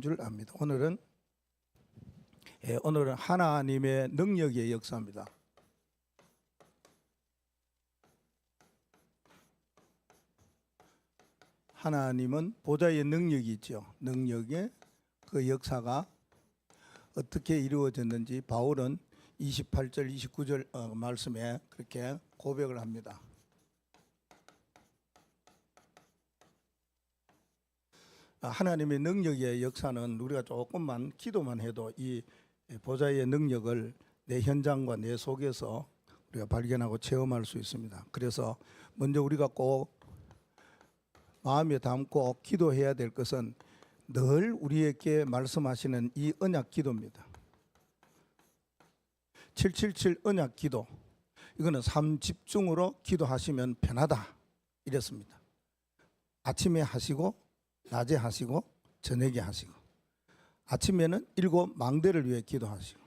줄 압니다. 오늘은 하나님의 능력의 역사입니다. 하나님은 보좌의 능력이 있죠. 능력의 그 역사가 어떻게 이루어졌는지 바울은 28절 29절 말씀에 그렇게 고백을 합니다. 하나님의 능력의 역사는 우리가 조금만 기도만 해도 이 보좌의 능력을 내 현장과 내 속에서 우리가 발견하고 체험할 수 있습니다. 그래서 먼저 우리가 꼭 마음에 담고 기도해야 될 것은 늘 우리에게 말씀하시는 이 언약 기도입니다. 777 언약 기도, 이거는 삶 집중으로 기도하시면 편하다 이랬습니다. 아침에 하시고 낮에 하시고 저녁에 하시고, 아침에는 7 망대를 위해 기도하시고,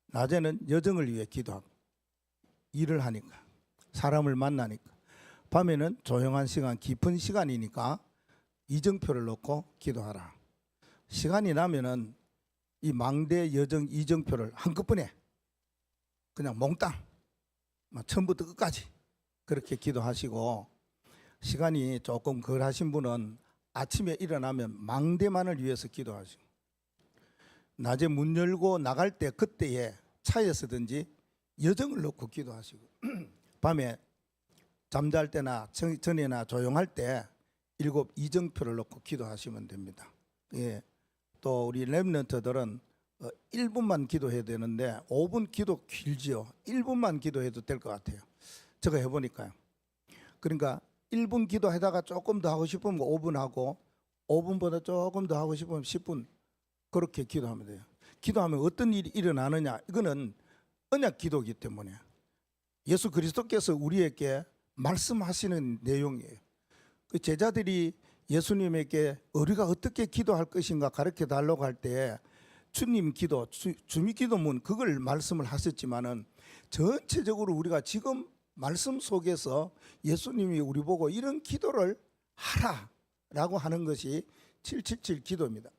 낮에는 여정을 위해 기도하고, 일을 하니까 사람을 만나니까, 밤에는 조용한 시간 깊은 시간이니까 이정표를 놓고 기도하라. 시간이 나면은 이 망대 여정 이정표를 한꺼번에 그냥 몽땅 처음부터 끝까지 그렇게 기도하시고, 시간이 조금 덜하신 분은 아침에 일어나면 망대만을 위해서 기도하시고, 낮에 문 열고 나갈 때 그때에 차에서든지 여정을 놓고 기도하시고, 밤에 잠잘 때나 전에나 조용할 때 7 이정표를 놓고 기도하시면 됩니다. 예. 또 우리 렘넌트들은 1분만 기도해야 되는데 5분 기도 길지요. 1분만 기도해도 될 것 같아요. 제가 해보니까요. 그러니까 1분 기도하다가 조금 더 하고 싶으면 5분 하고, 5분보다 조금 더 하고 싶으면 10분 그렇게 기도하면 돼요. 기도하면 어떤 일이 일어나느냐, 이거는 언약 기도이기 때문에 예수 그리스도께서 우리에게 말씀하시는 내용이에요. 그 제자들이 예수님에게 우리가 어떻게 기도할 것인가 가르쳐 달라고 할 때 주님 기도, 주미 기도문 그걸 말씀을 하셨지만은 전체적으로 우리가 지금 말씀 속에서 예수님이 우리 보고 이런 기도를 하라라고 하는 것이 777 기도입니다.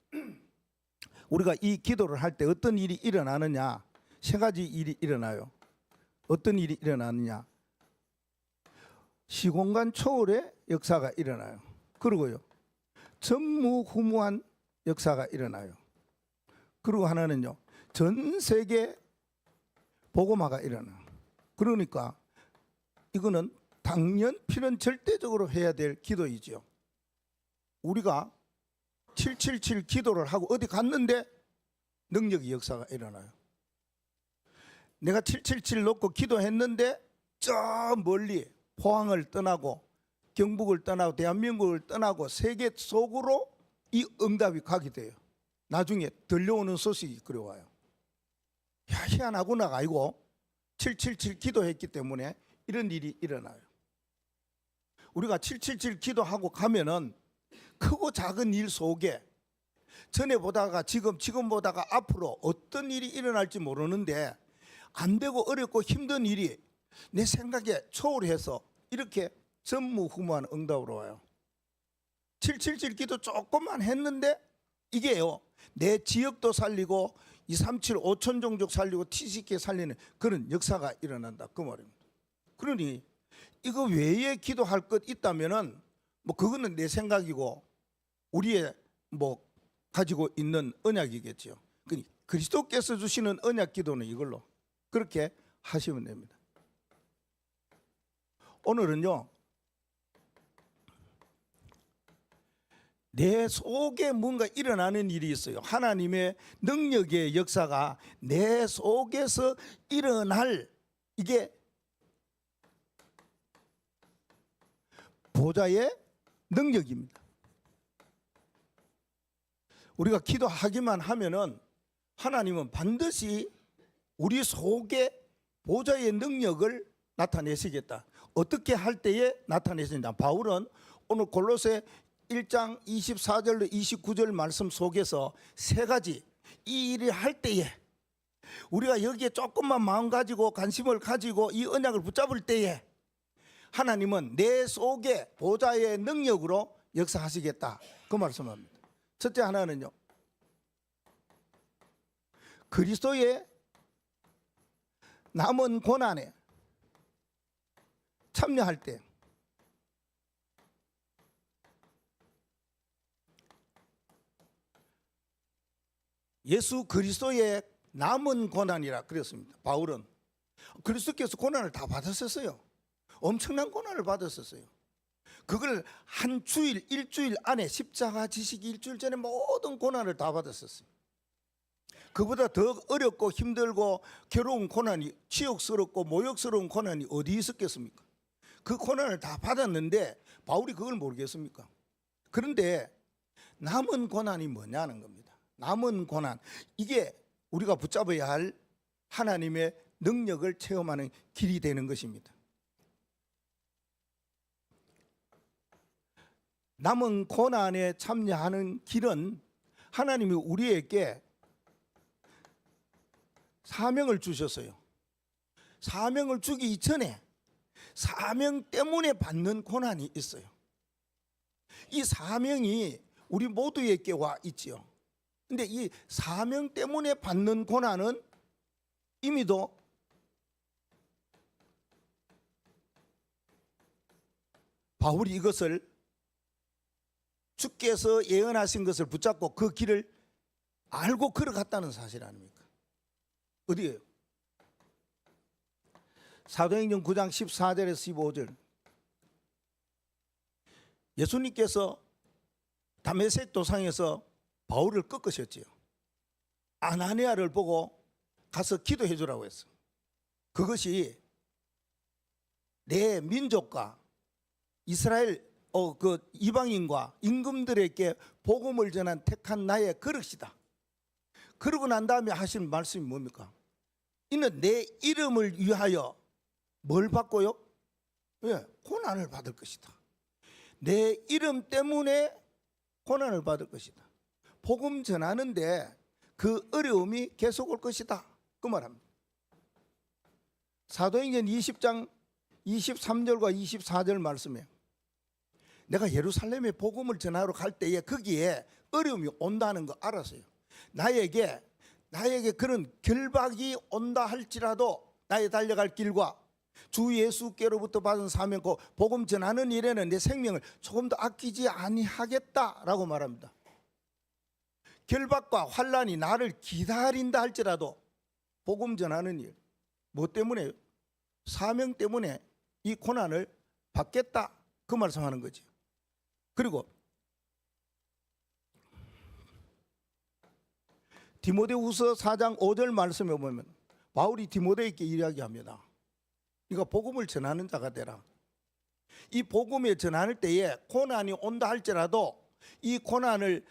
우리가 이 기도를 할 때 어떤 일이 일어나느냐, 3가지 일이 일어나요. 어떤 일이 일어나느냐, 시공간 초월의 역사가 일어나요. 그리고요, 전무후무한 역사가 일어나요. 그리고 하나는요, 전 세계 복음화가 일어나요. 그러니까 이거는 당연 필연 절대적으로 해야 될 기도이죠. 우리가 777 기도를 하고 어디 갔는데 능력의 역사가 일어나요. 내가 777 놓고 기도했는데 저 멀리 포항을 떠나고 경북을 떠나고 대한민국을 떠나고 세계 속으로 이 응답이 가게 돼요. 나중에 들려오는 소식이 그래 와요. 야, 희한하구나가 아니고 777 기도했기 때문에 이런 일이 일어나요. 우리가 777 기도하고 가면은 크고 작은 일 속에 전에 보다가 지금 보다가 앞으로 어떤 일이 일어날지 모르는데 안 되고 어렵고 힘든 일이 내 생각에 초월해서 이렇게 전무후무한 응답으로 와요. 777 기도 조금만 했는데 이게요, 내 지역도 살리고 237 5천 종족 살리고 TCK 살리는 그런 역사가 일어난다 그 말입니다. 그러니 이거 외에 기도할 것 있다면은 뭐 그거는 내 생각이고 우리의 뭐 가지고 있는 언약이겠죠. 그러니 그리스도께서 주시는 언약 기도는 이걸로 그렇게 하시면 됩니다. 오늘은요, 내 속에 뭔가 일어나는 일이 있어요. 하나님의 능력의 역사가 내 속에서 일어날, 이게 보좌의 능력입니다. 우리가 기도하기만 하면은 하나님은 반드시 우리 속에 보좌의 능력을 나타내시겠다. 어떻게 할 때에 나타내신다. 바울은 오늘 골로새 1장 24절로 29절 말씀 속에서 3가지 이 일을 할 때에 우리가 여기에 조금만 마음 가지고 관심을 가지고 이 언약을 붙잡을 때에 하나님은 내 속에 보좌의 능력으로 역사하시겠다 그 말씀합니다. 첫째 하나는요, 그리스도의 남은 고난에 참여할 때 예수 그리스도의 남은 고난이라 그랬습니다. 바울은 그리스도께서 고난을 다 받았었어요. 엄청난 고난을 받았었어요. 그걸 한 주일, 일주일 안에 십자가 지시기 일주일 전에 모든 고난을 다 받았었어요. 그보다 더 어렵고 힘들고 괴로운 고난이, 치욕스럽고 모욕스러운 고난이 어디 있었겠습니까? 그 고난을 다 받았는데 바울이 그걸 모르겠습니까? 그런데 남은 고난이 뭐냐는 겁니다. 남은 고난, 이게 우리가 붙잡아야 할 하나님의 능력을 체험하는 길이 되는 것입니다. 남은 고난에 참여하는 길은 하나님이 우리에게 사명을 주셨어요. 사명을 주기 이전에 사명 때문에 받는 고난이 있어요. 이 사명이 우리 모두에게 와 있지요. 근데 이 사명 때문에 받는 고난은 이미도 바울이 이것을 주께서 예언하신 것을 붙잡고 그 길을 알고 걸어갔다는 사실 아닙니까? 어디예요? 사도행전 9장 14절에서 15절. 예수님께서 다메섹 도상에서 바울을 꺾으셨지요. 아나니아를 보고 가서 기도해 주라고 했어. 그것이 내 민족과 이스라엘 그 이방인과 임금들에게 복음을 전한 택한 나의 그릇이다. 그러고 난 다음에 하신 말씀이 뭡니까? 이는 내 이름을 위하여 뭘 받고요? 예, 고난을 받을 것이다. 내 이름 때문에 고난을 받을 것이다. 복음 전하는데 그 어려움이 계속 올 것이다. 그 말합니다. 사도행전 20장 23절과 24절 말씀에 내가 예루살렘에 복음을 전하러 갈 때에 거기에 어려움이 온다는 거 알았어요. 나에게 그런 결박이 온다 할지라도 나의 달려갈 길과 주 예수께로부터 받은 사명고 복음 전하는 일에는 내 생명을 조금 더 아끼지 아니하겠다라고 말합니다. 결박과 환난이 나를 기다린다 할지라도 복음 전하는 일, 뭐 때문에? 사명 때문에 이 고난을 받겠다, 그 말씀하는 거지. 그리고 디모데후서 4장 5절 말씀에 보면 바울이 디모데에게 이야기합니다. 네가 복음을 전하는 자가 되라. 이 복음에 전할 때에 고난이 온다 할지라도 이 고난을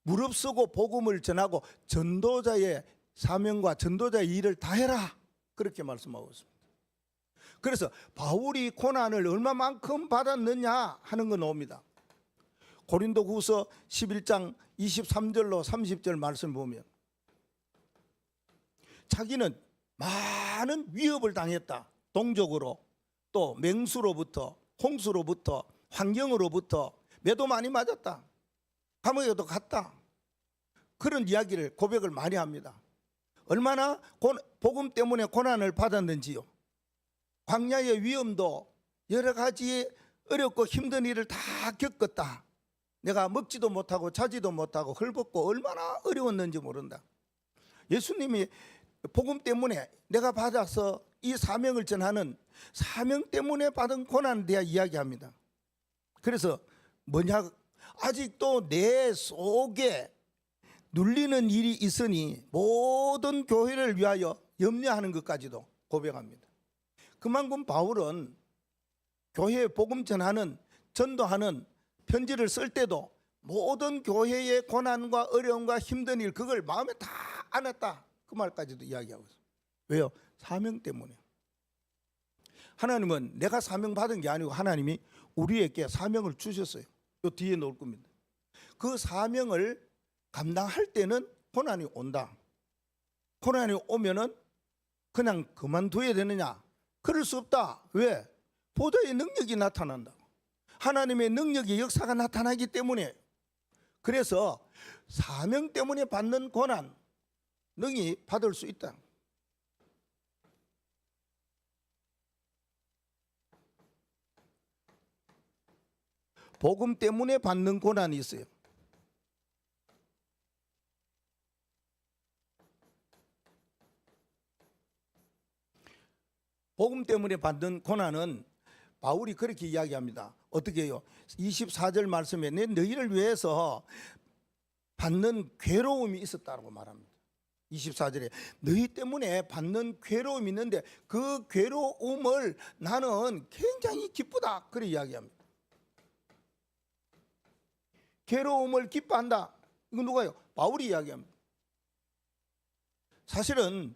무릅쓰고 복음을 전하고 전도자의 사명과 전도자의 일을 다해라, 그렇게 말씀하고 있습니다. 그래서 바울이 고난을 얼마만큼 받았느냐 하는 건 옵니다. 고린도후서 11장 23절로 30절 말씀 보면 자기는 많은 위협을 당했다. 동족으로, 또 맹수로부터, 홍수로부터, 환경으로부터 매도 많이 맞았다. 감옥에도 갔다. 그런 이야기를, 고백을 많이 합니다. 얼마나 복음 때문에 고난을 받았는지요. 광야의 위험도 여러 가지 어렵고 힘든 일을 다 겪었다. 내가 먹지도 못하고 자지도 못하고 헐벗고 얼마나 어려웠는지 모른다. 예수님이 복음 때문에 내가 받아서 이 사명을 전하는 사명 때문에 받은 고난에 대해 이야기합니다. 그래서 뭐냐, 아직도 내 속에 눌리는 일이 있으니 모든 교회를 위하여 염려하는 것까지도 고백합니다. 그만큼 바울은 교회에 복음 전하는, 전도하는 편지를 쓸 때도 모든 교회의 고난과 어려움과 힘든 일, 그걸 마음에 다 안았다, 그 말까지도 이야기하고 있어요. 왜요? 사명 때문에. 하나님은 내가 사명 받은 게 아니고 하나님이 우리에게 사명을 주셨어요. 요 뒤에 놓을 겁니다. 그 사명을 감당할 때는 고난이 온다. 고난이 오면은 그냥 그만둬야 되느냐? 그럴 수 없다. 왜? 보좌의 능력이 나타난다. 하나님의 능력의 역사가 나타나기 때문에. 그래서 사명 때문에 받는 고난, 능히 받을 수 있다. 복음 때문에 받는 고난이 있어요. 복음 때문에 받는 고난은 바울이 그렇게 이야기합니다. 어떻게 해요? 24절 말씀에 내 너희를 위해서 받는 괴로움이 있었다고 말합니다. 24절에 너희 때문에 받는 괴로움이 있는데 그 괴로움을 나는 굉장히 기쁘다. 그렇게 이야기합니다. 괴로움을 기뻐한다. 이거 누가요? 바울이 이야기합니다. 사실은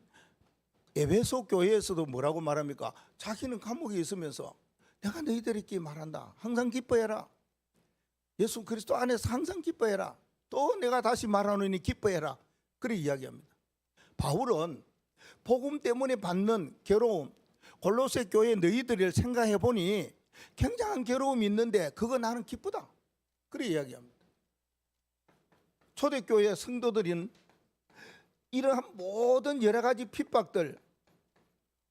에베소 교회에서도 뭐라고 말합니까? 자기는 감옥에 있으면서 내가 너희들에게 말한다. 항상 기뻐해라. 예수 그리스도 안에서 항상 기뻐해라. 또 내가 다시 말하노니 기뻐해라. 그렇게 이야기합니다. 바울은 복음 때문에 받는 괴로움, 골로새 교회 너희들을 생각해 보니 굉장한 괴로움이 있는데 그거 나는 기쁘다. 그렇게 이야기합니다. 초대교회 성도들은 이러한 모든 여러 가지 핍박들,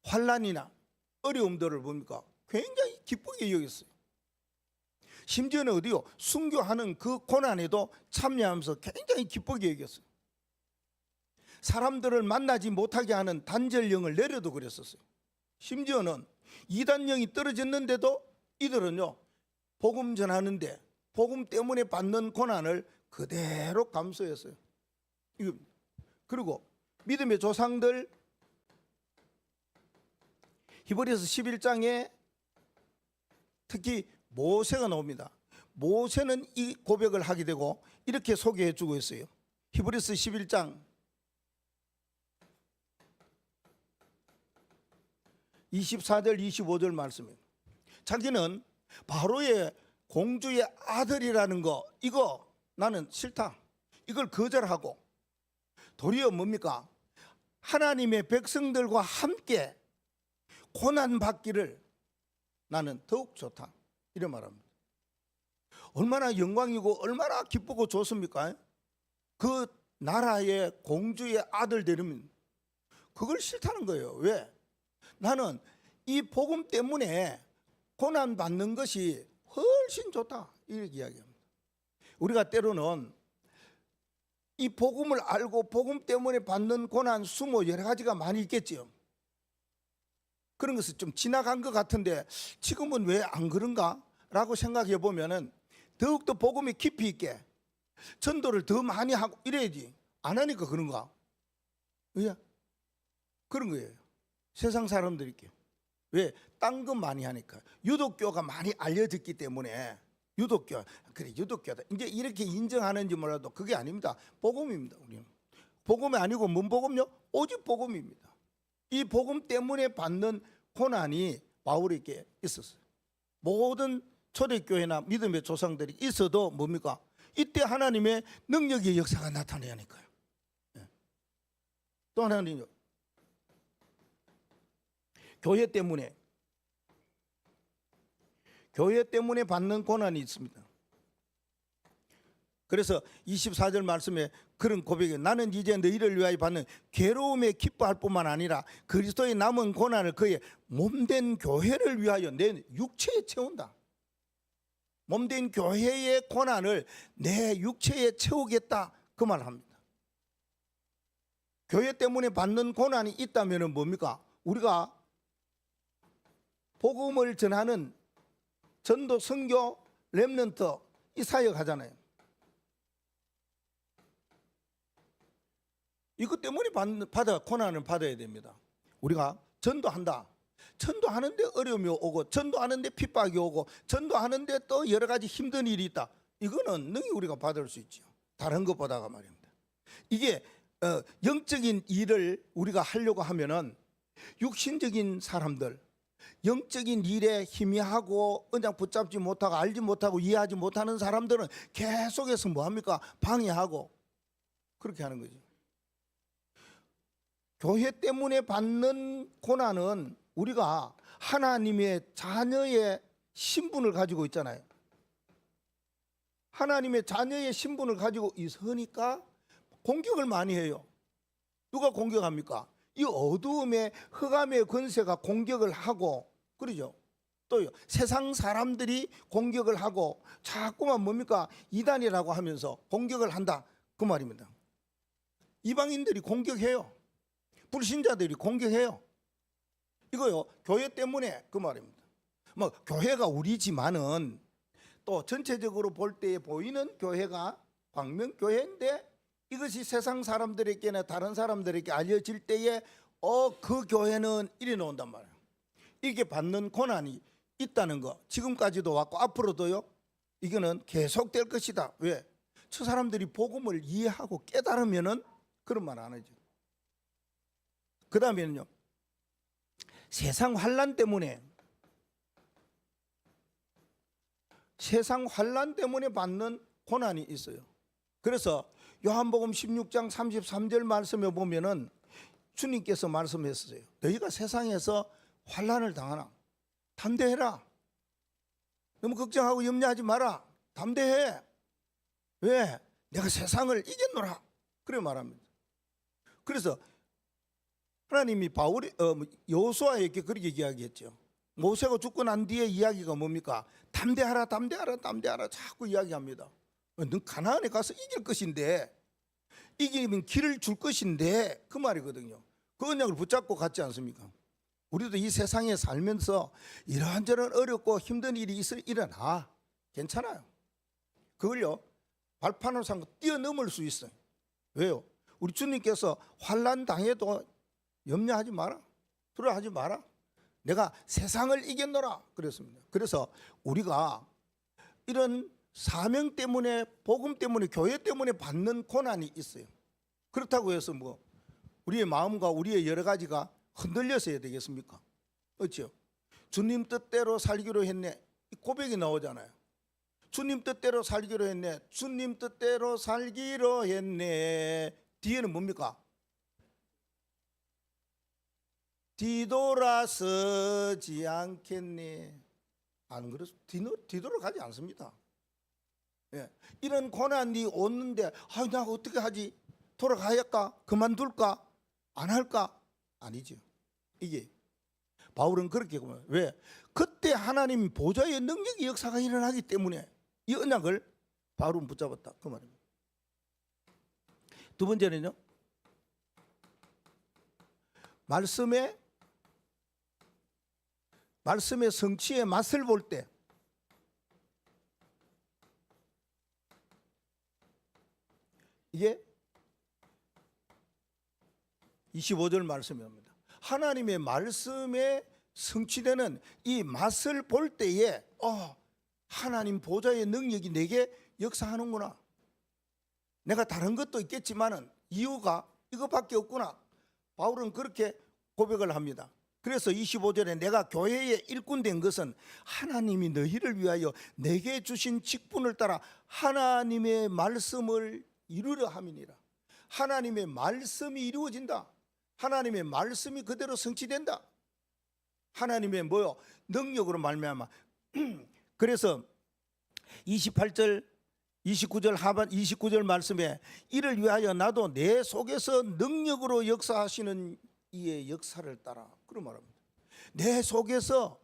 환난이나 어려움들을 봅니까? 굉장히 기쁘게 여겼어요. 심지어는 어디요? 순교하는 그 고난에도 참여하면서 굉장히 기쁘게 여겼어요. 사람들을 만나지 못하게 하는 단절령을 내려도 그랬었어요. 심지어는 이단령이 떨어졌는데도 이들은요, 복음 전하는데 복음 때문에 받는 고난을 그대로 감수했어요. 그리고 믿음의 조상들 히브리서 11장에 특히 모세가 나옵니다. 모세는 이 고백을 하게 되고 이렇게 소개해 주고 있어요. 히브리서 11장 24절 25절 말씀이에요. 자기는 바로의 공주의 아들이라는 거, 이거 나는 싫다. 이걸 거절하고 도리어 뭡니까? 하나님의 백성들과 함께 고난받기를 나는 더욱 좋다. 이런 말합니다. 얼마나 영광이고 얼마나 기쁘고 좋습니까? 그 나라의 공주의 아들 되려면 그걸 싫다는 거예요. 왜? 나는 이 복음 때문에 고난받는 것이 훨씬 좋다. 이렇게 이야기합니다. 우리가 때로는 이 복음을 알고 복음 때문에 받는 고난, 수모 여러 가지가 많이 있겠지요. 그런 것은 좀 지나간 것 같은데 지금은 왜 안 그런가? 라고 생각해 보면은 더욱더 복음이 깊이 있게 전도를 더 많이 하고 이래야지. 안 하니까 그런가? 왜? 그런 거예요. 세상 사람들이 왜? 딴 거 많이 하니까. 유독교가 많이 알려졌기 때문에 유독교, 그래 유독교다. 이제 이렇게 인정하는지 몰라도 그게 아닙니다. 복음입니다. 우리는 복음이 아니고 뭔 복음요? 오직 복음입니다. 이 복음 때문에 받는 고난이 바울에게 있었어요. 모든 초대교회나 믿음의 조상들이 있어도 뭡니까? 이때 하나님의 능력의 역사가 나타나야 하니까요. 또 하나는요, 교회 때문에 받는 고난이 있습니다. 그래서 24절 말씀에 그런 고백이, 나는 이제 너희를 위하여 받는 괴로움에 기뻐할 뿐만 아니라 그리스도의 남은 고난을 그의 몸된 교회를 위하여 내 육체에 채운다. 몸된 교회의 고난을 내 육체에 채우겠다, 그 말을 합니다. 교회 때문에 받는 고난이 있다면 뭡니까? 우리가 복음을 전하는 전도, 선교, 렘넌트 이 사역 하잖아요. 이것 때문에 고난을 받아야 됩니다. 우리가 전도한다. 전도하는데 어려움이 오고, 전도하는데 핍박이 오고, 전도하는데 또 여러 가지 힘든 일이 있다. 이거는 능히 우리가 받을 수 있죠. 다른 것보다가 말입니다. 이게 영적인 일을 우리가 하려고 하면은 육신적인 사람들, 영적인 일에 희미하고 그냥 붙잡지 못하고 알지 못하고 이해하지 못하는 사람들은 계속해서 뭐합니까? 방해하고 그렇게 하는 거죠. 교회 때문에 받는 고난은 우리가 하나님의 자녀의 신분을 가지고 있잖아요. 하나님의 자녀의 신분을 가지고 있으니까 공격을 많이 해요. 누가 공격합니까? 이 어두움의 흑암의 권세가 공격을 하고, 그러죠. 또요, 세상 사람들이 공격을 하고 자꾸만 뭡니까? 이단이라고 하면서 공격을 한다, 그 말입니다. 이방인들이 공격해요. 불신자들이 공격해요. 이거요, 교회 때문에, 그 말입니다. 뭐 교회가 우리지만은 또 전체적으로 볼 때 보이는 교회가 광명교회인데, 이것이 세상 사람들에게나 다른 사람들에게 알려질 때에 그 교회는 이리 나온단 말이에요. 이게 받는 고난이 있다는 거, 지금까지도 왔고 앞으로도요, 이거는 계속될 것이다. 왜? 저 사람들이 복음을 이해하고 깨달으면은 그런 말 안 하죠. 그 다음에는요, 세상 환난 때문에 받는 고난이 있어요. 그래서 요한복음 16장 33절 말씀에 보면은 주님께서 말씀했어요. 너희가 세상에서 환난을 당하나 담대해라. 너무 걱정하고 염려하지 마라. 담대해. 왜? 내가 세상을 이겼노라. 그래 말합니다. 그래서 하나님이 여호수아에게 그렇게 이야기했죠. 모세가 죽고 난 뒤에 이야기가 뭡니까? 담대하라, 담대하라, 담대하라 자꾸 이야기합니다. 너 가나안에 가서 이길 것인데, 이기면 길을 줄 것인데, 그 말이거든요. 그 언약을 붙잡고 갔지 않습니까? 우리도 이 세상에 살면서 이런저런 어렵고 힘든 일이 일어나. 괜찮아요. 그걸요, 발판을 삼고 뛰어넘을 수 있어요. 왜요? 우리 주님께서 환난 당해도 염려하지 마라, 두려워하지 마라. 내가 세상을 이겼노라 그랬습니다. 그래서 우리가 이런 사명 때문에, 복음 때문에, 교회 때문에 받는 고난이 있어요. 그렇다고 해서 뭐 우리의 마음과 우리의 여러 가지가 흔들려서야 되겠습니까? 그렇죠? 주님 뜻대로 살기로 했네, 이 고백이 나오잖아요. 주님 뜻대로 살기로 했네, 주님 뜻대로 살기로 했네. 뒤에는 뭡니까? 뒤돌아서지 않겠니? 안 그렇습니다. 뒤돌아가지 않습니다. 예. 이런 고난이 오는데 나 어떻게 하지? 돌아가야할까? 그만둘까? 안 할까? 아니죠. 이게 바울은 그렇게 보면, 왜? 그때 하나님 보좌의 능력의 역사가 일어나기 때문에 이 언약을 바울은 붙잡았다, 그 말입니다. 두 번째는요, 말씀의 성취의 맛을 볼 때, 이게 25절 말씀입니다. 하나님의 말씀에 성취되는 이 맛을 볼 때에 하나님 보좌의 능력이 내게 역사하는구나. 내가 다른 것도 있겠지만은 이유가 이거밖에 없구나. 바울은 그렇게 고백을 합니다. 그래서 25절에 내가 교회의 일꾼 된 것은 하나님이 너희를 위하여 내게 주신 직분을 따라 하나님의 말씀을 이루려 함이니라. 하나님의 말씀이 이루어진다. 하나님의 말씀이 그대로 성취된다. 하나님의 능력으로 말미암아. 그래서 28절 29절 하반 29절 말씀에 이를 위하여 나도 내 속에서 능력으로 역사하시는 이의 역사를 따라, 그런 말합니다. 내 속에서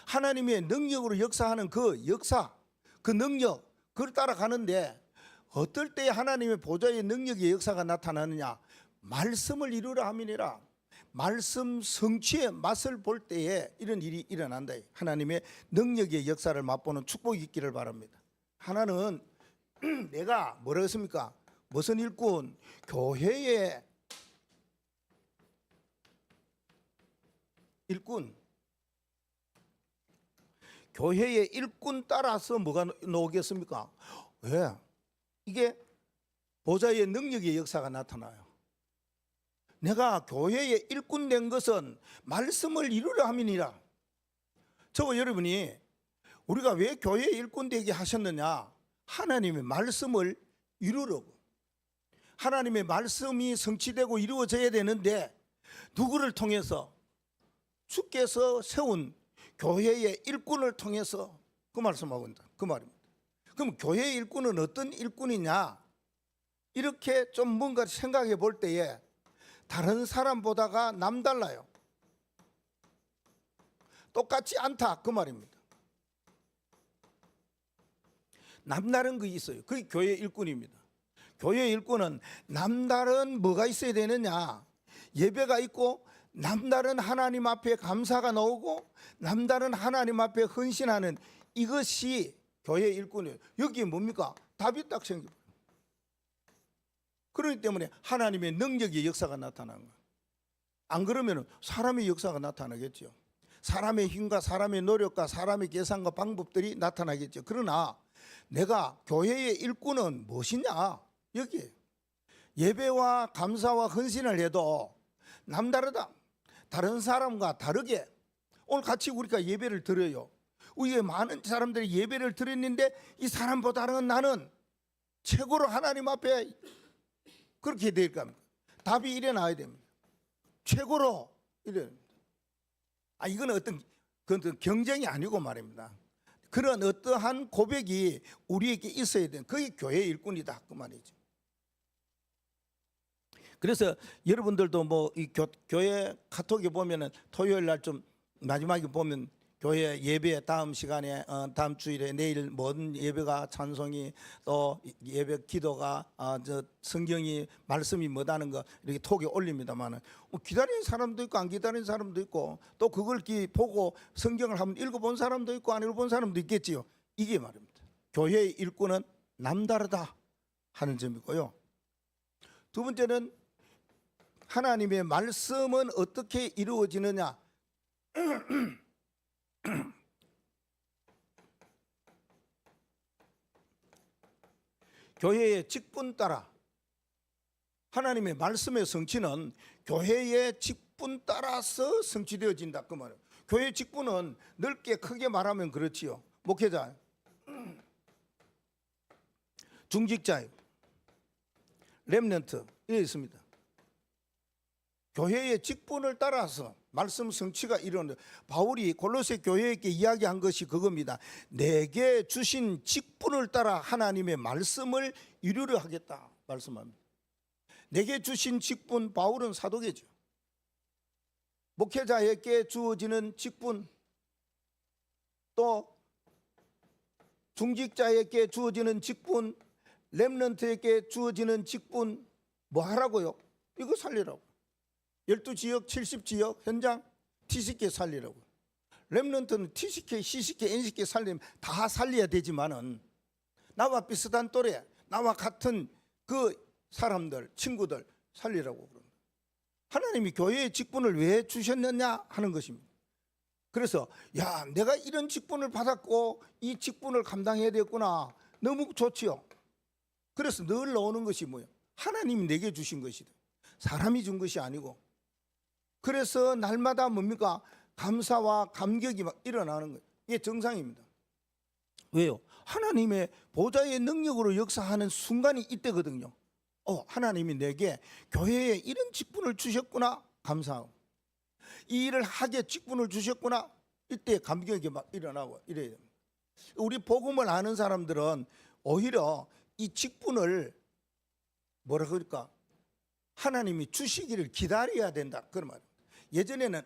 하나님의 능력으로 역사하는 그 역사, 그 능력, 그걸 따라가는데 어떨 때 하나님의 보좌의 능력의 역사가 나타나느냐? 말씀을 이루라 함이니라. 말씀 성취의 맛을 볼 때에 이런 일이 일어난다. 하나님의 능력의 역사를 맛보는 축복이 있기를 바랍니다. 하나는 내가 뭐라고 했습니까? 무슨 일꾼? 교회의 일꾼. 교회의 일꾼 따라서 뭐가 나오겠습니까? 왜? 이게 보좌의 능력의 역사가 나타나요. 내가 교회의 일꾼 된 것은 말씀을 이루려 함이니라. 저거 여러분이 우리가 왜 교회의 일꾼 되게 하셨느냐? 하나님의 말씀을 이루려고. 하나님의 말씀이 성취되고 이루어져야 되는데 누구를 통해서? 주께서 세운 교회의 일꾼을 통해서, 그 말씀하고 있다, 그 말입니다. 그럼 교회의 일꾼은 어떤 일꾼이냐? 이렇게 좀 뭔가 생각해 볼 때에 다른 사람보다가 남달라요. 똑같지 않다 그 말입니다. 남다른 거 있어요. 그게 교회 일꾼입니다. 교회 일꾼은 남다른 뭐가 있어야 되느냐? 예배가 있고 남다른 하나님 앞에 감사가 나오고 남다른 하나님 앞에 헌신하는 이것이 교회 일꾼이에요. 여기에 뭡니까? 답이 딱 생겨요. 그렇기 때문에 하나님의 능력의 역사가 나타나는 거예요. 안 그러면 사람의 역사가 나타나겠죠. 사람의 힘과 사람의 노력과 사람의 계산과 방법들이 나타나겠죠. 그러나 내가 교회의 일꾼은 무엇이냐? 여기에 예배와 감사와 헌신을 해도 남다르다. 다른 사람과 다르게 오늘 같이 우리가 예배를 드려요. 우리의 많은 사람들이 예배를 드렸는데 이 사람보다는 나는 최고로 하나님 앞에 그렇게 될까 합니까? 답이 이래 나와야 됩니다. 최고로 이래. 이건 어떤 경쟁이 아니고 말입니다. 그런 어떠한 고백이 우리에게 있어야 되는 그게 교회 일꾼이다 그 말이죠. 그래서 여러분들도 뭐 이 교회 카톡에 보면은 토요일 날 좀 마지막에 보면 교회 예배 다음 시간에 다음 주일에 내일 뭔 예배가 찬송이 또 예배 기도가 저 성경이 말씀이 뭐다는 거 이렇게 톡에 올립니다만은 기다리는 사람도 있고 안 기다리는 사람도 있고 또 그걸 보고 성경을 한번 읽어본 사람도 있고 안 읽어본 사람도 있겠지요. 이게 말입니다. 교회의 일꾼은 남다르다 하는 점이고요. 두 번째는 하나님의 말씀은 어떻게 이루어지느냐? 교회의 직분 따라 하나님의 말씀의 성취는 교회의 직분 따라서 성취되어진다 그 말이에요. 교회의 직분은 넓게 크게 말하면 그렇지요. 목회자, 중직자, 렘넌트 이게 있습니다. 교회의 직분을 따라서 말씀 성취가 이루어진다. 바울이 골로새 교회에게 이야기한 것이 그겁니다. 내게 주신 직분을 따라 하나님의 말씀을 이루려 하겠다 말씀합니다. 내게 주신 직분, 바울은 사도계죠. 목회자에게 주어지는 직분, 또 중직자에게 주어지는 직분, 렘넌트에게 주어지는 직분 뭐 하라고요? 이거 살리라고. 12지역, 70지역, 현장, TCK 살리라고. 렘넌트는 TCK, CCK, NCK 살리면 다 살려야 되지만은 나와 비슷한 또래, 나와 같은 그 사람들, 친구들 살리라고 그럽니다. 하나님이 교회의 직분을 왜 주셨느냐 하는 것입니다. 그래서 야, 내가 이런 직분을 받았고 이 직분을 감당해야 되겠구나. 너무 좋지요. 그래서 늘 나오는 것이 뭐예요? 하나님이 내게 주신 것이다. 사람이 준 것이 아니고. 그래서 날마다 뭡니까? 감사와 감격이 막 일어나는 거예요. 이게 정상입니다. 왜요? 하나님의 보좌의 능력으로 역사하는 순간이 이때거든요. 하나님이 내게 교회에 이런 직분을 주셨구나. 감사하고. 이 일을 하게 직분을 주셨구나. 이때 감격이 막 일어나고 이래야 됩니다. 우리 복음을 아는 사람들은 오히려 이 직분을 뭐라 그럴까? 하나님이 주시기를 기다려야 된다. 그런 말입니다. 예전에는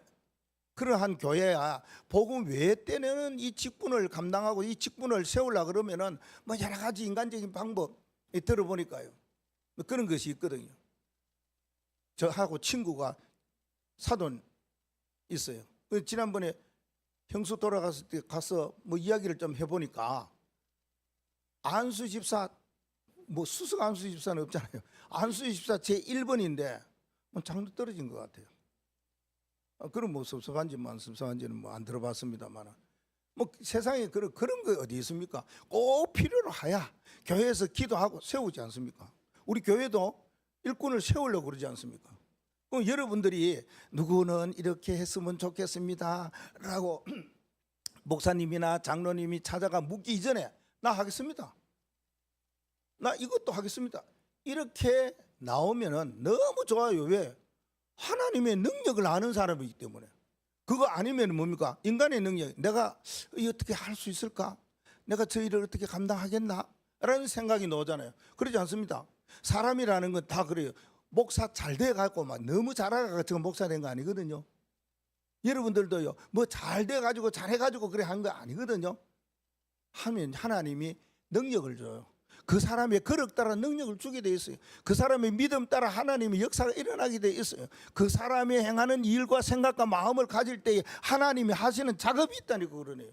그러한 교회야 복음 외 때는 이 직분을 감당하고 이 직분을 세우려고 그러면은 뭐 여러 가지 인간적인 방법 들어보니까요. 그런 것이 있거든요. 저하고 친구가 사돈 있어요. 지난번에 형수 돌아갔을 때 가서 뭐 이야기를 좀 해보니까 안수 집사 뭐 수석 안수 집사는 없잖아요. 안수 집사 제 1번인데 뭐 장도 떨어진 것 같아요. 그럼 뭐 섭섭한지 안 섭섭한지는 뭐 안 들어봤습니다만 뭐 세상에 그런 거 어디 있습니까? 꼭 필요로 하야 교회에서 기도하고 세우지 않습니까? 우리 교회도 일꾼을 세우려고 그러지 않습니까? 그럼 여러분들이 누구는 이렇게 했으면 좋겠습니다 라고 목사님이나 장로님이 찾아가 묻기 이전에 나 하겠습니다. 나 이것도 하겠습니다. 이렇게 나오면은 너무 좋아요. 왜? 하나님의 능력을 아는 사람이기 때문에. 그거 아니면 뭡니까? 인간의 능력. 내가 어떻게 할 수 있을까? 내가 저 일을 어떻게 감당하겠나? 라는 생각이 나오잖아요. 그러지 않습니다. 사람이라는 건 다 그래요. 목사 잘 돼가지고 막 너무 잘해가지고 목사 된 거 아니거든요. 여러분들도요, 뭐 잘 돼가지고 잘해가지고 그래 한 거 아니거든요. 하면 하나님이 능력을 줘요. 그 사람의 거룩 따라 능력을 주게 돼 있어요. 그 사람의 믿음 따라 하나님의 역사가 일어나게 돼 있어요. 그 사람이 행하는 일과 생각과 마음을 가질 때에 하나님이 하시는 작업이 있다니까 그러네요.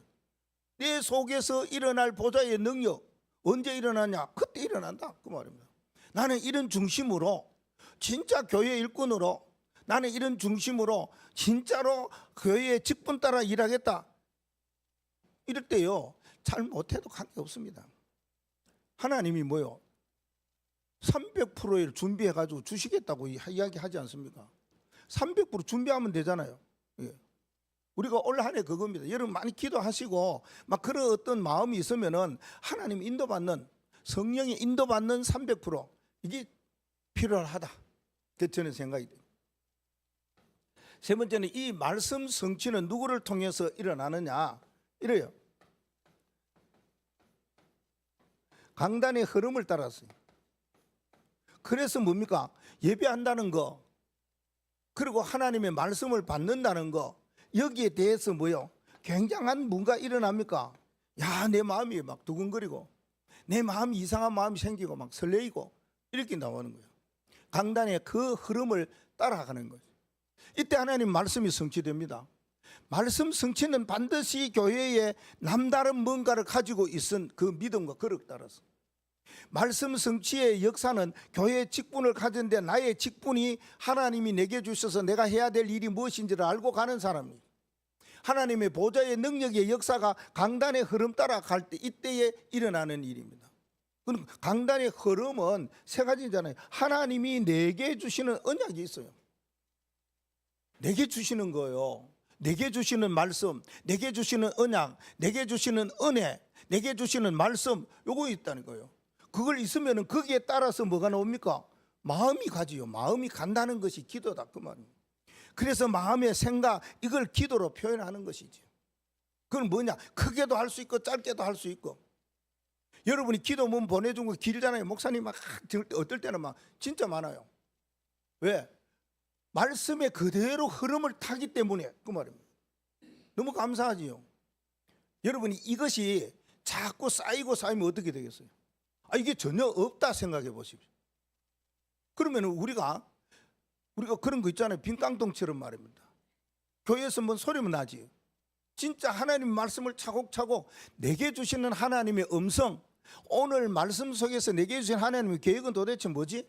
내 속에서 일어날 보좌의 능력 언제 일어나냐? 그때 일어난다 그 말입니다. 나는 이런 중심으로 진짜 교회 일꾼으로, 나는 이런 중심으로 진짜로 교회의 직분 따라 일하겠다 이럴 때요, 잘 못해도 관계없습니다. 하나님이 뭐요? 300%를 준비해가지고 주시겠다고 이야기하지 않습니까? 300% 준비하면 되잖아요. 예. 우리가 올 한 해 그겁니다. 여러분 많이 기도하시고 막 그런 어떤 마음이 있으면은 하나님 인도받는, 성령의 인도받는 300% 이게 필요하다. 그 저는 생각이 돼요. 세 번째는 이 말씀 성취는 누구를 통해서 일어나느냐? 이래요. 강단의 흐름을 따라서요. 그래서 뭡니까? 예배한다는 거, 그리고 하나님의 말씀을 받는다는 거, 여기에 대해서 뭐요? 굉장한 뭔가 일어납니까? 야, 내 마음이 막 두근거리고 내 마음이 이상한 마음이 생기고 막 설레이고 이렇게 나오는 거예요. 강단의 그 흐름을 따라가는 거죠. 이때 하나님 말씀이 성취됩니다. 말씀 성취는 반드시 교회에 남다른 뭔가를 가지고 있은 그 믿음과 거룩 따라서, 말씀 성취의 역사는 교회의 직분을 가졌는데 나의 직분이 하나님이 내게 주셔서 내가 해야 될 일이 무엇인지를 알고 가는 사람이, 하나님의 보좌의 능력의 역사가 강단의 흐름 따라 갈 때 이때에 일어나는 일입니다. 그럼 강단의 흐름은 세 가지잖아요. 하나님이 내게 주시는 언약이 있어요. 내게 주시는 거예요. 내게 주시는 말씀, 내게 주시는 언약, 내게 주시는 은혜, 내게 주시는 말씀, 요거 있다는 거예요. 그걸 있으면 거기에 따라서 뭐가 나옵니까? 마음이 가지요. 마음이 간다는 것이 기도다 그 말입니다. 그래서 마음의 생각, 이걸 기도로 표현하는 것이죠. 그건 뭐냐? 크게도 할 수 있고 짧게도 할 수 있고. 여러분이 기도문 보내준 거 길잖아요. 목사님 막 어떨 때는 막 진짜 많아요. 왜? 말씀에 그대로 흐름을 타기 때문에 그 말입니다. 너무 감사하지요. 여러분이 이것이 자꾸 쌓이고 쌓이면 어떻게 되겠어요? 이게 전혀 없다 생각해 보십시오. 그러면 우리가 그런 거 있잖아요. 빈 깡통처럼 말입니다. 교회에서 뭔 소리만 나지. 진짜 하나님 말씀을 차곡차곡 내게 주시는 하나님의 음성, 오늘 말씀 속에서 내게 주신 하나님의 계획은 도대체 뭐지?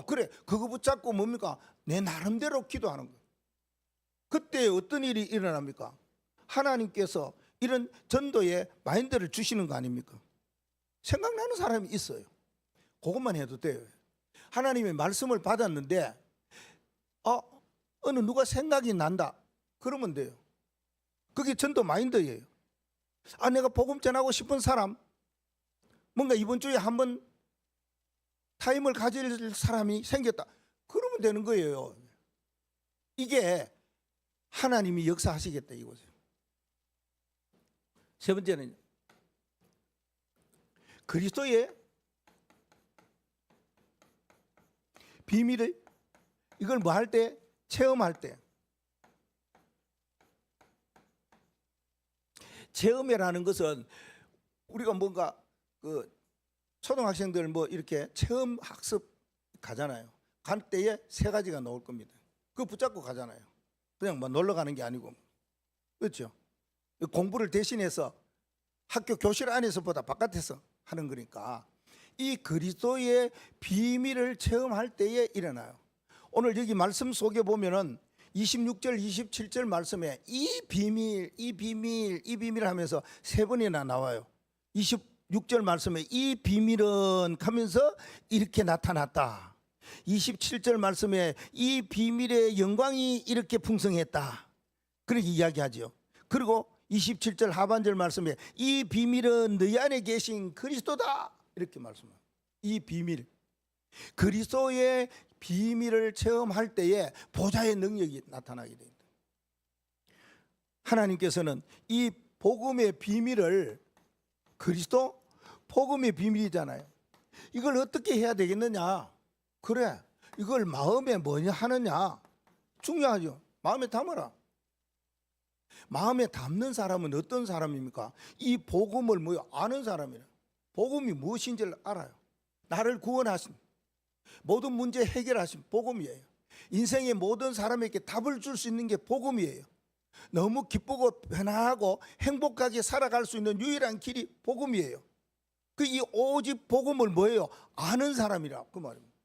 그래, 그거 붙잡고 뭡니까? 내 나름대로 기도하는 거예요. 그때 어떤 일이 일어납니까? 하나님께서 이런 전도의 마인드를 주시는 거 아닙니까? 생각나는 사람이 있어요. 그것만 해도 돼요. 하나님의 말씀을 받았는데 어느 누가 생각이 난다 그러면 돼요. 그게 전도 마인드예요. 내가 복음 전하고 싶은 사람, 뭔가 이번 주에 한번 타임을 가질 사람이 생겼다 그러면 되는 거예요. 이게 하나님이 역사하시겠다 이거죠. 세 번째는 그리스도의 비밀을, 이걸 뭐 할 때? 체험할 때. 체험이라는 것은 우리가 뭔가 그 초등학생들 뭐 이렇게 체험 학습 가잖아요. 갈 때에 세 가지가 나올 겁니다. 그거 붙잡고 가잖아요. 그냥 뭐 놀러 가는 게 아니고. 그렇죠? 공부를 대신해서 학교 교실 안에서보다 바깥에서 하는 거니까 이 그리스도의 비밀을 체험할 때에 일어나요. 오늘 여기 말씀 속에 보면은 26절 27절 말씀에 이 비밀 하면서 세 번이나 나와요. 26절 말씀에 이 비밀은 하면서 이렇게 나타났다. 27절 말씀에 이 비밀의 영광이 이렇게 풍성했다. 그렇게 이야기하죠. 그리고 27절 하반절 말씀에 이 비밀은 너희 안에 계신 그리스도다. 이렇게 말씀합니다. 이 비밀, 그리스도의 비밀을 체험할 때에 보좌의 능력이 나타나게 됩니다. 하나님께서는 이 복음의 비밀을, 그리스도 복음의 비밀이잖아요. 이걸 어떻게 해야 되겠느냐? 그래, 이걸 마음에 뭐냐 하느냐 중요하죠. 마음에 담아라. 마음에 담는 사람은 어떤 사람입니까? 이 복음을 아는 사람이라. 복음이 무엇인지를 알아요. 나를 구원하신, 모든 문제 해결하신 복음이에요. 인생의 모든 사람에게 답을 줄 수 있는 게 복음이에요. 너무 기쁘고 편안하고 행복하게 살아갈 수 있는 유일한 길이 복음이에요. 이 오직 복음을 아는 사람이라 그 말입니다.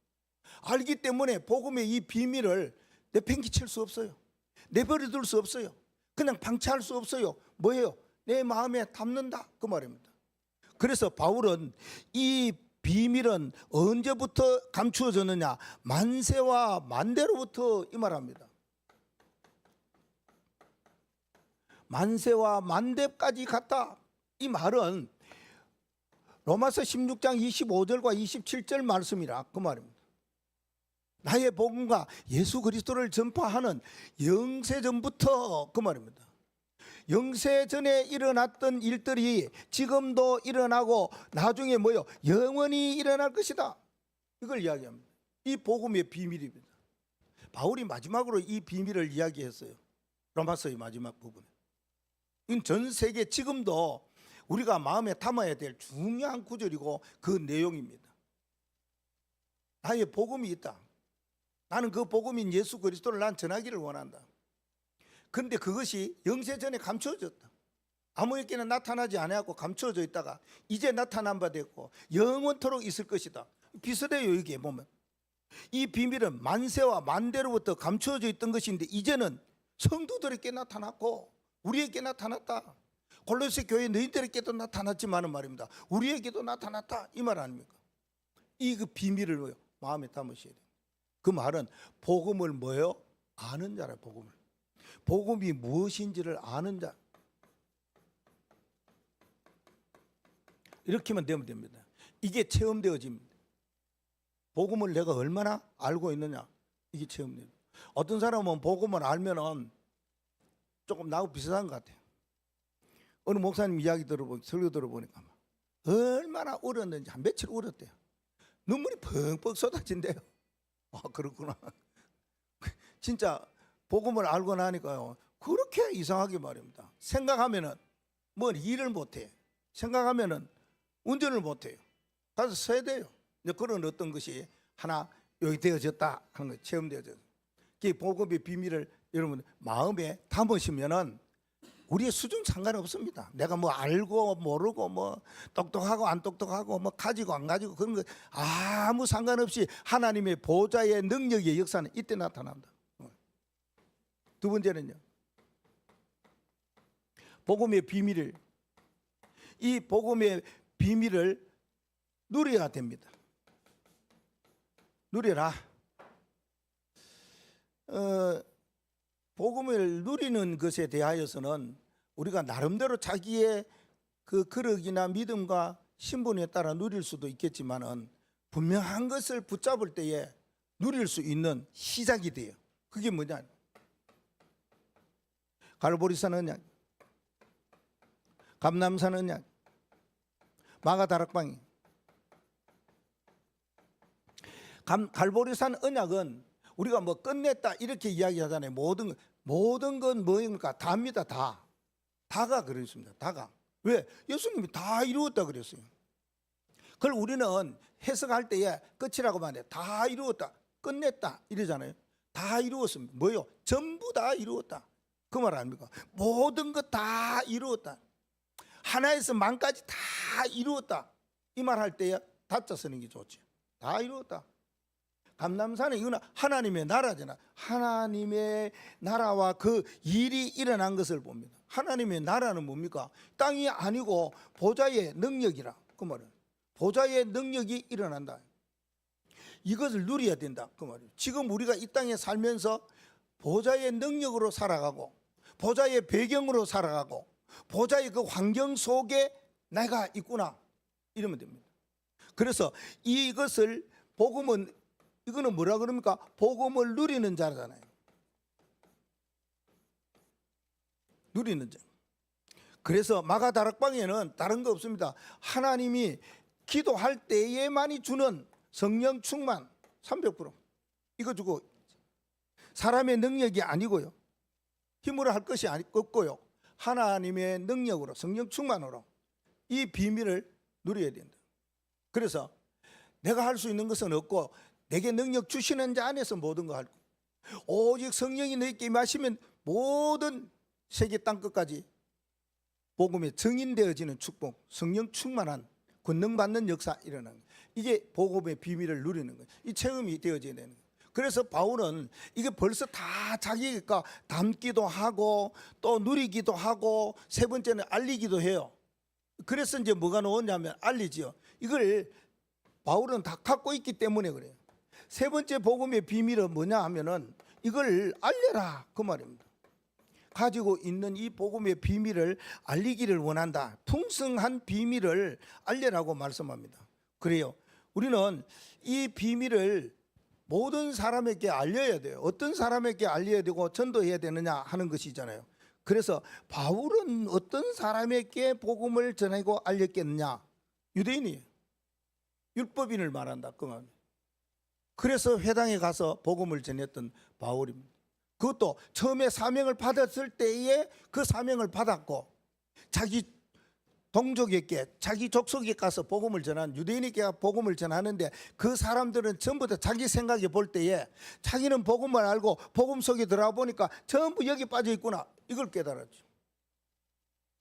알기 때문에 복음의 이 비밀을 내팽개칠 수 없어요. 내버려둘 수 없어요. 그냥 방치할 수 없어요. 내 마음에 담는다 그 말입니다. 그래서 바울은 이 비밀은 언제부터 감추어졌느냐? 만세와 만대로부터 이 말합니다. 만세와 만대까지 갔다. 이 말은 로마서 16장 25절과 27절 말씀이라 그 말입니다. 나의 복음과 예수 그리스도를 전파하는 영세전부터 그 말입니다. 영세전에 일어났던 일들이 지금도 일어나고 나중에 영원히 일어날 것이다. 이걸 이야기합니다. 이 복음의 비밀입니다. 바울이 마지막으로 이 비밀을 이야기했어요. 로마서의 마지막 부분에. 이건 전 세계 지금도 우리가 마음에 담아야 될 중요한 구절이고 그 내용입니다. 나의 복음이 있다. 나는 그 복음인 예수 그리스도를 난 전하기를 원한다. 그런데 그것이 영세전에 감추어졌다. 아무에게나 나타나지 않았고 감추어져 있다가 이제 나타난 바 됐고 영원토록 있을 것이다. 비슷해요. 이게 보면 이 비밀은 만세와 만대로부터 감추어져 있던 것인데 이제는 성도들에게 나타났고 우리에게 나타났다. 골로새 교회 너희들에게도 나타났지만은 말입니다. 우리에게도 나타났다 이 말 아닙니까? 이 그 비밀을 마음에 담으셔야 돼요. 그 말은 복음을 아는 자라. 복음이 무엇인지를 아는 자. 이렇게만 되면 됩니다. 이게 체험되어집니다. 복음을 내가 얼마나 알고 있느냐 이게 체험돼요. 어떤 사람은 복음을 알면은 조금 나하고 비슷한 것 같아요. 어느 목사님 이야기 설교 들어보니까 얼마나 울었는지 한 며칠 울었대요. 눈물이 펑펑 쏟아진대요. 그렇구나. 진짜 복음을 알고 나니까요 그렇게 이상하게 말입니다. 생각하면은 일을 못해. 생각하면은 운전을 못해요. 가서 서야 돼요. 그런 어떤 것이 하나 여기 되어졌다 하는 거 체험되어져요. 그 복음의 비밀을 여러분 마음에 담으시면은 우리의 수준 상관없습니다. 내가 알고 모르고 똑똑하고 안 똑똑하고 가지고 안 가지고 그런 거 아무 상관없이 하나님의 보좌의 능력의 역사는 이때 나타난다. 두 번째는요. 복음의 비밀을 이 복음의 비밀을 누려야 됩니다. 누려라. 복음을 누리는 것에 대하여서는 우리가 나름대로 자기의 그 거력이나 믿음과 신분에 따라 누릴 수도 있겠지만은 분명한 것을 붙잡을 때에 누릴 수 있는 시작이 돼요. 그게 뭐냐? 갈보리산 언약, 감람산 언약, 마가다락방이. 갈보리산 언약은 우리가 끝냈다 이렇게 이야기하잖아요. 모든 건 뭐입니까? 다입니다. 다가 그랬습니다. 다가. 왜? 예수님이 다 이루었다 그랬어요. 그걸 우리는 해석할 때에 끝이라고 말해요. 다 이루었다, 끝냈다 이러잖아요. 다 이루었습니다. 전부 다 이루었다. 그 말 아닙니까? 모든 것 다 이루었다. 하나에서 만까지 다 이루었다. 이 말 할 때에 다자 쓰는 게 좋지. 다 이루었다. 감람산은 이거는 하나님의 나라잖아. 하나님의 나라와 그 일이 일어난 것을 봅니다. 하나님의 나라는 뭡니까? 땅이 아니고 보좌의 능력이라 그 말은. 보좌의 능력이 일어난다. 이것을 누려야 된다 그 말이에요. 지금 우리가 이 땅에 살면서 보좌의 능력으로 살아가고 보좌의 배경으로 살아가고 보좌의 그 환경 속에 내가 있구나 이러면 됩니다. 그래서 이것을 복음은 이거는 뭐라 그럽니까? 복음을 누리는 자잖아요. 누리는 자. 그래서 마가다락방에는 다른 거 없습니다. 하나님이 기도할 때에만이 주는 성령 충만 300%. 이거 주고 사람의 능력이 아니고요. 힘으로 할 것이 없고요. 하나님의 능력으로 성령 충만으로 이 비밀을 누려야 된다. 그래서 내가 할 수 있는 것은 없고 내게 능력 주시는 자 안에서 모든 거 할 거. 오직 성령이 너희에게 임하시면 모든 세계 땅끝까지 복음의 증인되어지는 축복, 성령 충만한 권능받는 역사 일어나는 거예요. 이게 복음의 비밀을 누리는 거예요. 이 체험이 되어져야 되는 거예요. 그래서 바울은 이게 벌써 다 자기가 담기도 하고 또 누리기도 하고 세 번째는 알리기도 해요. 그래서 이제 뭐가 나오냐면 알리지요. 이걸 바울은 다 갖고 있기 때문에 그래요. 세 번째 복음의 비밀은 뭐냐 하면은 이걸 알려라 그 말입니다. 가지고 있는 이 복음의 비밀을 알리기를 원한다. 풍성한 비밀을 알려라고 말씀합니다. 그래요. 우리는 이 비밀을 모든 사람에게 알려야 돼요. 어떤 사람에게 알려야 되고 전도해야 되느냐 하는 것이잖아요. 그래서 바울은 어떤 사람에게 복음을 전하고 알렸겠느냐? 유대인이에요. 율법인을 말한다 그 말. 그래서 회당에 가서 복음을 전했던 바울입니다. 그것도 처음에 사명을 받았을 때에 그 사명을 받았고 자기 동족에게 자기 족속에 가서 복음을 전한 유대인에게 복음을 전하는데 그 사람들은 전부 다 자기 생각에 볼 때에 자기는 복음을 알고 복음 속에 들어가 보니까 전부 여기 빠져 있구나 이걸 깨달았죠.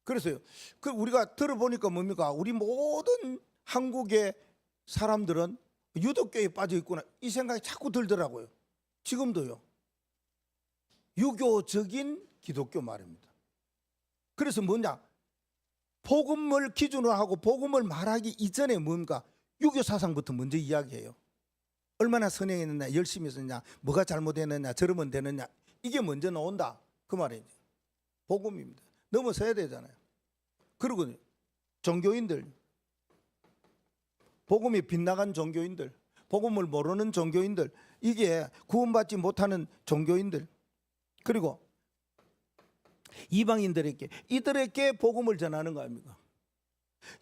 그래서요. 그 우리가 들어보니까 뭡니까? 우리 모든 한국의 사람들은 유독교에 빠져 있구나 이 생각이 자꾸 들더라고요. 지금도요. 유교적인 기독교 말입니다. 그래서 뭐냐? 복음을 기준으로 하고 복음을 말하기 이전에 뭔가 유교 사상부터 먼저 이야기해요. 얼마나 선행했느냐, 열심히 했느냐, 뭐가 잘못했느냐, 저러면 되느냐 이게 먼저 나온다 그 말이죠. 복음입니다. 넘어서야 되잖아요. 그리고 종교인들, 복음이 빗나간 종교인들, 복음을 모르는 종교인들, 이게 구원받지 못하는 종교인들, 그리고 이방인들에게 이들에게 복음을 전하는 거 아닙니까?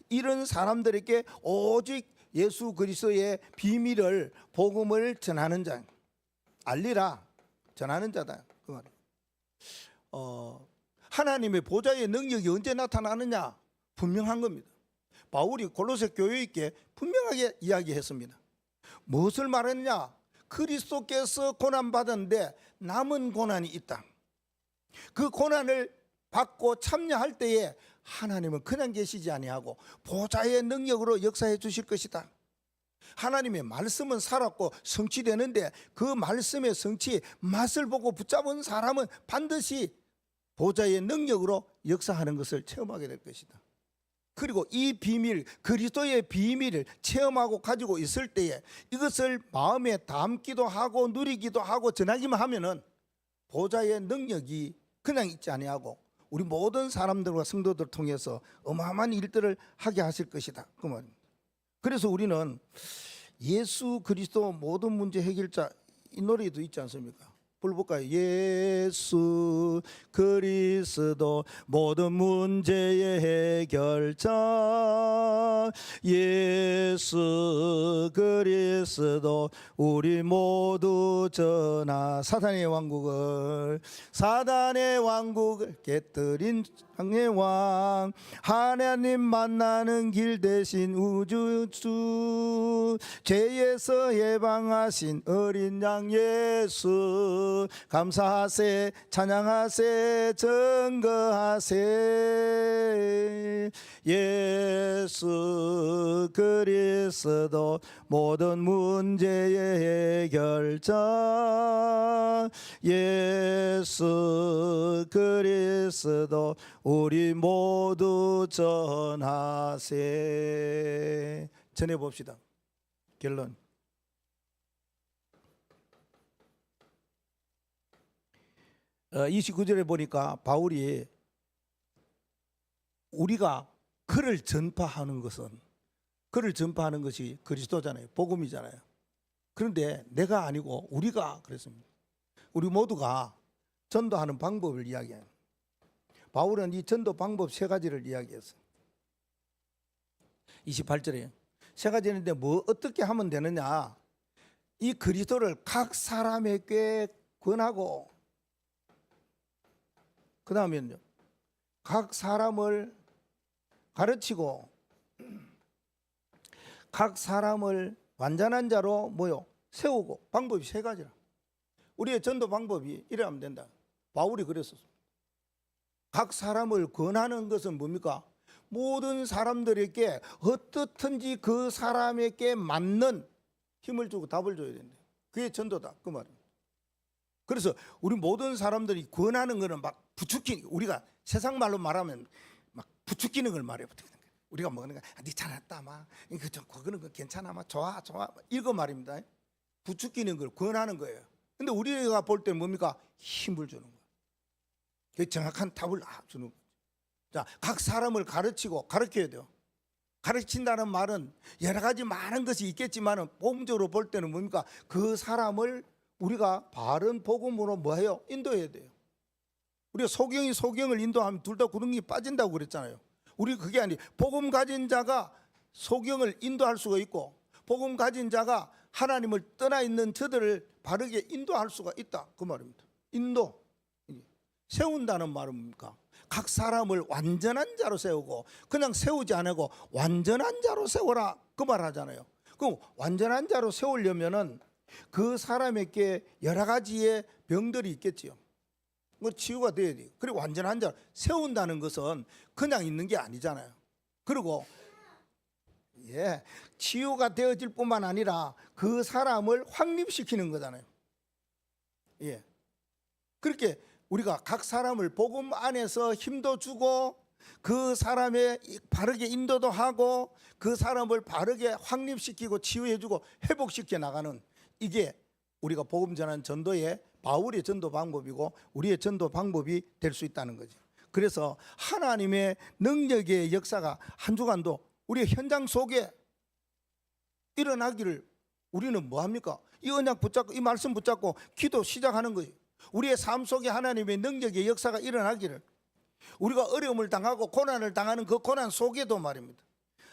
이런 사람들에게 오직 예수 그리스도의 비밀을 복음을 전하는 자, 알리라 전하는 자다 그 말이에요. 하나님의 보좌의 능력이 언제 나타나느냐 분명한 겁니다. 바울이 골로새 교회에게 분명하게 이야기했습니다. 무엇을 말했냐? 그리스도께서 고난받았는데 남은 고난이 있다. 그 고난을 받고 참여할 때에 하나님은 그냥 계시지 아니하고 보좌의 능력으로 역사해 주실 것이다. 하나님의 말씀은 살았고 성취되는데 그 말씀의 성취 맛을 보고 붙잡은 사람은 반드시 보좌의 능력으로 역사하는 것을 체험하게 될 것이다. 그리고 이 비밀, 그리스도의 비밀을 체험하고 가지고 있을 때에 이것을 마음에 담기도 하고 누리기도 하고 전하기만 하면은 보좌의 능력이 그냥 있지 아니하고 우리 모든 사람들과 성도들을 통해서 어마어마한 일들을 하게 하실 것이다 그 말입니다. 그래서 우리는 예수 그리스도 모든 문제 해결자 이 노래도 있지 않습니까? 불러볼까요? 예수 그리스도 모든 문제의 해결자, 예수 그리스도 우리 모두 전하 사단의 왕국을 깨뜨린 장의 왕, 하나님 만나는 길 대신 우주주, 죄에서 예방하신 어린 양 예수, 감사하세 찬양하세 증거하세. 예수 그리스도 모든 문제의 해결자, 예수 그리스도 우리 모두 전하세. 전해봅시다. 결론. 어, 29절에 보니까 바울이 우리가 그를 전파하는 것이 그리스도잖아요. 복음이잖아요. 그런데 내가 아니고 우리가 그랬습니다. 우리 모두가 전도하는 방법을 이야기해요. 바울은 이 전도 방법 세 가지를 이야기했어요. 28절에 세 가지인데 뭐 어떻게 하면 되느냐? 이 그리스도를 각 사람에게 권하고, 그 다음에는요, 각 사람을 가르치고, 각 사람을 완전한 자로 뭐요? 세우고. 방법이 세 가지라. 우리의 전도 방법이 이래 하면 된다. 바울이 그랬었습니다. 각 사람을 권하는 것은 뭡니까? 모든 사람들에게 어떻든지 그 사람에게 맞는 힘을 주고 답을 줘야 된다. 그게 전도다, 그 말입니다. 그래서 우리 모든 사람들이 권하는 거는 막 부추기는, 우리가 세상 말로 말하면 막 부추기는 걸 말해버리는 거예요. 우리가 먹는 거, 네 잘했다, 막 이거 좀 그거는 괜찮아, 막 좋아, 이거 말입니다. 부추기는 걸 권하는 거예요. 근데 우리가 볼 때는 뭡니까? 힘을 주는 거예요. 그 정확한 답을 주는 거예요. 자, 각 사람을 가르치고 가르쳐야 돼요. 가르친다는 말은 여러 가지 많은 것이 있겠지만 복음적으로 볼 때는 뭡니까? 그 사람을 우리가 바른 복음으로 뭐해요? 인도해야 돼요. 우리가 소경을 인도하면 둘 다 구덩이 빠진다고 그랬잖아요. 우리 그게 아니, 복음 가진 자가 소경을 인도할 수가 있고, 복음 가진 자가 하나님을 떠나 있는 저들을 바르게 인도할 수가 있다, 그 말입니다. 인도, 세운다는 말은 뭡니까? 각 사람을 완전한 자로 세우고, 그냥 세우지 않고 완전한 자로 세워라, 그 말 하잖아요. 그럼 완전한 자로 세우려면은 그 사람에게 여러 가지의 병들이 있겠지요. 뭐 치유가 돼야 돼요. 그리고 완전한 자 세운다는 것은 그냥 있는 게 아니잖아요. 그리고 치유가 되어질 뿐만 아니라 그 사람을 확립시키는 거잖아요. 그렇게 우리가 각 사람을 복음 안에서 힘도 주고, 그 사람의 바르게 인도도 하고, 그 사람을 바르게 확립시키고 치유해주고 회복시켜 나가는, 이게 우리가 복음 전하는 전도의 바울의 전도 방법이고 우리의 전도 방법이 될 수 있다는 거죠. 그래서 하나님의 능력의 역사가 한 주간도 우리의 현장 속에 일어나기를 우리는 뭐합니까? 이 언약 붙잡고, 이 말씀 붙잡고 기도 시작하는 거예요. 우리의 삶 속에 하나님의 능력의 역사가 일어나기를, 우리가 어려움을 당하고 고난을 당하는 그 고난 속에도 말입니다,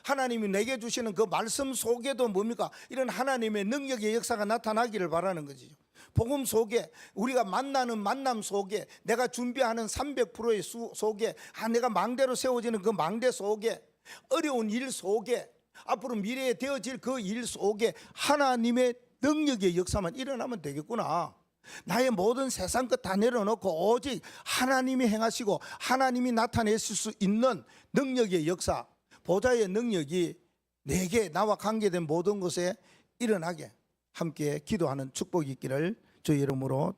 하나님이 내게 주시는 그 말씀 속에도 뭡니까? 이런 하나님의 능력의 역사가 나타나기를 바라는 거지요. 복음 속에, 우리가 만나는 만남 속에, 내가 준비하는 300%의 속에, 내가 망대로 세워지는 그 망대 속에, 어려운 일 속에, 앞으로 미래에 되어질 그 일 속에 하나님의 능력의 역사만 일어나면 되겠구나. 나의 모든 세상 것 다 내려놓고 오직 하나님이 행하시고 하나님이 나타내실 수 있는 능력의 역사, 보좌의 능력이 내게, 나와 관계된 모든 것에 일어나게 함께 기도하는 축복이 있기를 주의 이름으로